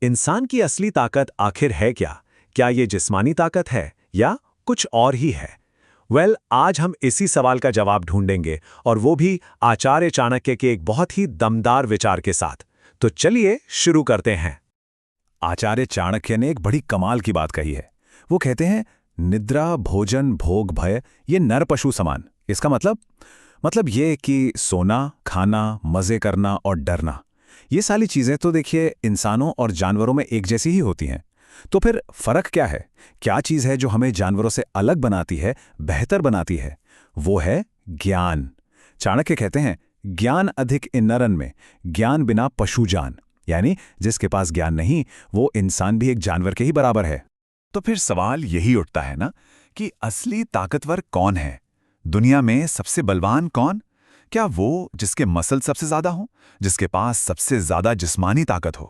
इंसान की असली ताकत आखिर है क्या? क्या ये जिस्मानी ताकत है या कुछ और ही है? आज हम इसी सवाल का जवाब ढूंढेंगे और वो भी आचार्य चाणक्य के एक बहुत ही दमदार विचार के साथ। तो चलिए शुरू करते हैं। आचार्य चाणक्य ने एक बड़ी कमाल की बात कही है। वो कहते हैं, निद्रा भोजन भोग भय ये नर पशु समान। इसका मतलब ये कि सोना, खाना, मजे करना और डरना, ये सारी चीजें तो देखिए इंसानों और जानवरों में एक जैसी ही होती हैं। तो फिर फर्क क्या है? क्या चीज है जो हमें जानवरों से अलग बनाती है, बेहतर बनाती है? वो है ज्ञान। चाणक्य कहते हैं, ज्ञान अधिक इन नरन में, ज्ञान बिना पशु जान। यानी जिसके पास ज्ञान नहीं, वो इंसान भी एक जानवर के ही बराबर है। तो फिर सवाल यही उठता है ना कि असली ताकतवर कौन है? दुनिया में सबसे बलवान कौन? क्या वो जिसके मसल सबसे ज्यादा हो, जिसके पास सबसे ज्यादा जिस्मानी ताकत हो?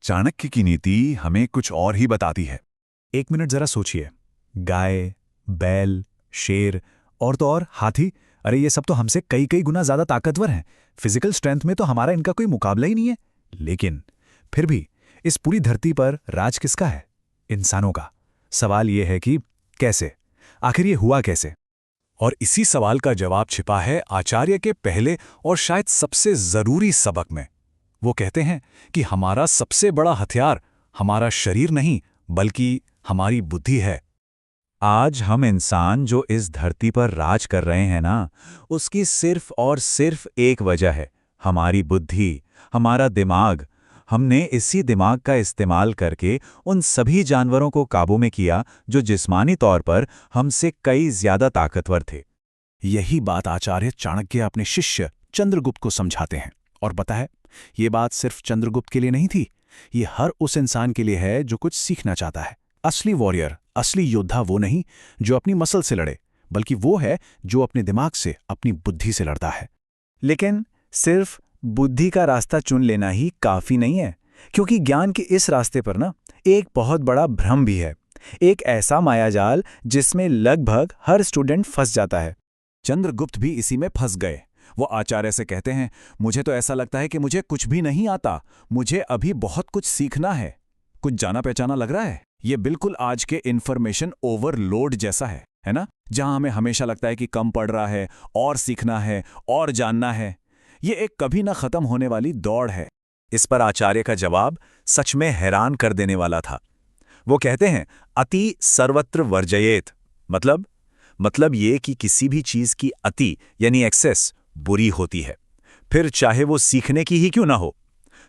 चाणक्य की नीति हमें कुछ और ही बताती है। एक मिनट जरा सोचिए, गाय, बैल, शेर और तो और हाथी, अरे ये सब तो हमसे कई कई गुना ज्यादा ताकतवर हैं। फिजिकल स्ट्रेंथ में तो हमारा इनका कोई मुकाबला ही नहीं है। लेकिन फिर भी इस पूरी धरती पर राज किसका है? इंसानों का। सवाल ये है कि कैसे? आखिर ये हुआ कैसे? और इसी सवाल का जवाब छिपा है आचार्य के पहले और शायद सबसे जरूरी सबक में। वो कहते हैं कि हमारा सबसे बड़ा हथियार हमारा शरीर नहीं, बल्कि हमारी बुद्धि है। आज हम इंसान जो इस धरती पर राज कर रहे हैं ना, उसकी सिर्फ और सिर्फ एक वजह है, हमारी बुद्धि, हमारा दिमाग। हमने इसी दिमाग का इस्तेमाल करके उन सभी जानवरों को काबू में किया जो जिस्मानी तौर पर हमसे कई ज्यादा ताकतवर थे। यही बात आचार्य चाणक्य अपने शिष्य चंद्रगुप्त को समझाते हैं। और पता है, ये बात सिर्फ चंद्रगुप्त के लिए नहीं थी, ये हर उस इंसान के लिए है जो कुछ सीखना चाहता है। असली वॉरियर, असली योद्धा वो नहीं जो अपनी मसल से लड़े, बल्कि वो है जो अपने दिमाग से, अपनी बुद्धि से लड़ता है। लेकिन सिर्फ बुद्धि का रास्ता चुन लेना ही काफी नहीं है, क्योंकि ज्ञान के इस रास्ते पर ना एक बहुत बड़ा भ्रम भी है, एक ऐसा मायाजाल जिसमें लगभग हर स्टूडेंट फंस जाता है। चंद्रगुप्त भी इसी में फंस गए। वो आचार्य से कहते हैं, मुझे तो ऐसा लगता है कि मुझे कुछ भी नहीं आता, मुझे अभी बहुत कुछ सीखना है। कुछ जाना पहचाना लग रहा है। ये बिल्कुल आज के इंफॉर्मेशन ओवरलोड जैसा है ना? जहां हमें हमेशा लगता है कि कम पड़ रहा है, और सीखना है, और जानना है। ये एक कभी ना खत्म होने वाली दौड़ है। इस पर आचार्य का जवाब सच में हैरान कर देने वाला था। वो कहते हैं, अति सर्वत्र वर्जयेत। मतलब ये कि किसी भी चीज की अति यानी एक्सेस बुरी होती है, फिर चाहे वो सीखने की ही क्यों ना हो।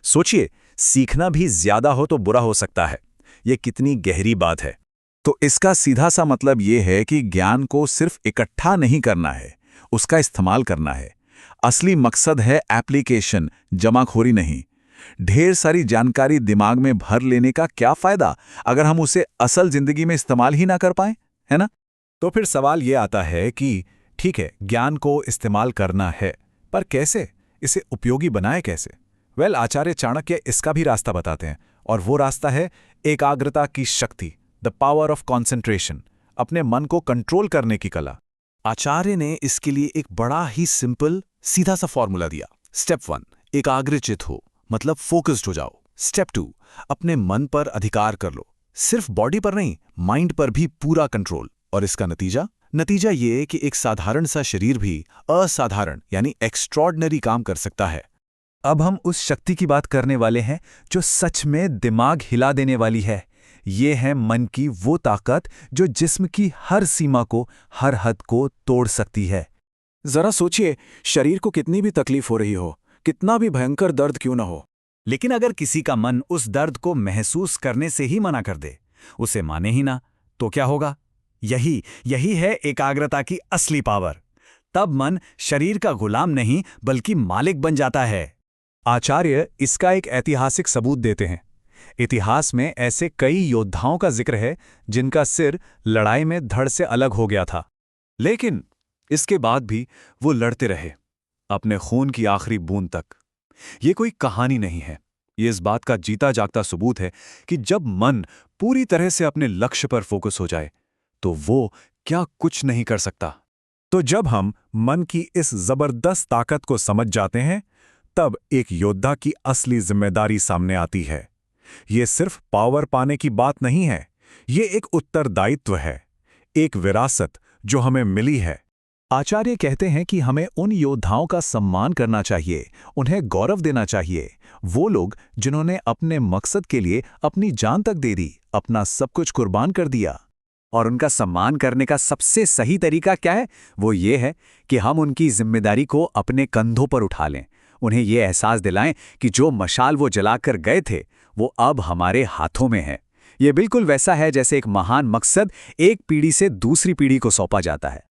सोचिए, सीखना भी ज्यादा हो तो बुरा हो सकता है। ये कितनी गहरी बात है। तो इसका सीधा सा मतलब ये है कि ज्ञान को सिर्फ इकट्ठा नहीं करना है, उसका इस्तेमाल करना है। असली मकसद है एप्लीकेशन, जमाखोरी नहीं। ढेर सारी जानकारी दिमाग में भर लेने का क्या फायदा अगर हम उसे असल जिंदगी में इस्तेमाल ही ना कर पाए, है ना? तो फिर सवाल ये आता है कि ठीक है, ज्ञान को इस्तेमाल करना है, पर कैसे? इसे उपयोगी बनाए कैसे? आचार्य चाणक्य इसका भी रास्ता बताते हैं, और वो रास्ता है एकाग्रता की शक्ति, द पावर ऑफ कॉन्सेंट्रेशन, अपने मन को कंट्रोल करने की कला। आचार्य ने इसके लिए एक बड़ा ही सिंपल सीधा सा फॉर्मूला दिया। स्टेप 1, एकाग्रचित हो, मतलब फोकस्ड हो जाओ। स्टेप 2, अपने मन पर अधिकार कर लो, सिर्फ बॉडी पर नहीं, माइंड पर भी पूरा कंट्रोल। और इसका नतीजा ये कि एक साधारण सा शरीर भी असाधारण यानी एक्स्ट्रॉर्डिनरी काम कर सकता है। अब हम उस शक्ति की बात करने वाले हैं जो सच में दिमाग हिला देने वाली है। ये है मन की वो ताकत जो जिस्म की हर सीमा को, हर हद को तोड़ सकती है। जरा सोचिए, शरीर को कितनी भी तकलीफ हो रही हो, कितना भी भयंकर दर्द क्यों ना हो, लेकिन अगर किसी का मन उस दर्द को महसूस करने से ही मना कर दे, उसे माने ही ना, तो क्या होगा? यही है एकाग्रता की असली पावर। तब मन शरीर का गुलाम नहीं बल्कि मालिक बन जाता है। आचार्य इसका एक ऐतिहासिक सबूत देते हैं। इतिहास में ऐसे कई योद्धाओं का जिक्र है जिनका सिर लड़ाई में धड़ से अलग हो गया था, लेकिन इसके बाद भी वो लड़ते रहे, अपने खून की आखिरी बूंद तक। ये कोई कहानी नहीं है, ये इस बात का जीता जागता सबूत है कि जब मन पूरी तरह से अपने लक्ष्य पर फोकस हो जाए तो वो क्या कुछ नहीं कर सकता। तो जब हम मन की इस जबरदस्त ताकत को समझ जाते हैं, तब एक योद्धा की असली जिम्मेदारी सामने आती है। ये सिर्फ पावर पाने की बात नहीं है, ये एक उत्तरदायित्व है, एक विरासत जो हमें मिली है। आचार्य कहते हैं कि हमें उन योद्धाओं का सम्मान करना चाहिए, उन्हें गौरव देना चाहिए। वो लोग जिन्होंने अपने मकसद के लिए अपनी जान तक दे दी, अपना सब कुछ कुर्बान कर दिया। और उनका सम्मान करने का सबसे सही तरीका क्या है? वो ये है कि हम उनकी जिम्मेदारी को अपने कंधों पर उठा लें, उन्हें ये एहसास दिलाएं कि जो मशाल वो जलाकर गए थे वो अब हमारे हाथों में है। ये बिल्कुल वैसा है जैसे एक महान मकसद एक पीढ़ी से दूसरी पीढ़ी को सौंपा जाता है।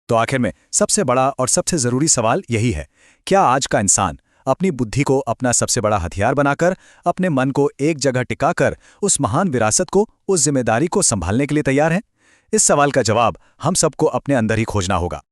तो आखिर में सबसे बड़ा और सबसे जरूरी सवाल यही है, क्या आज का इंसान अपनी बुद्धि को अपना सबसे बड़ा हथियार बनाकर, अपने मन को एक जगह टिकाकर उस महान विरासत को, उस जिम्मेदारी को संभालने के लिए तैयार है? इस सवाल का जवाब हम सबको अपने अंदर ही खोजना होगा।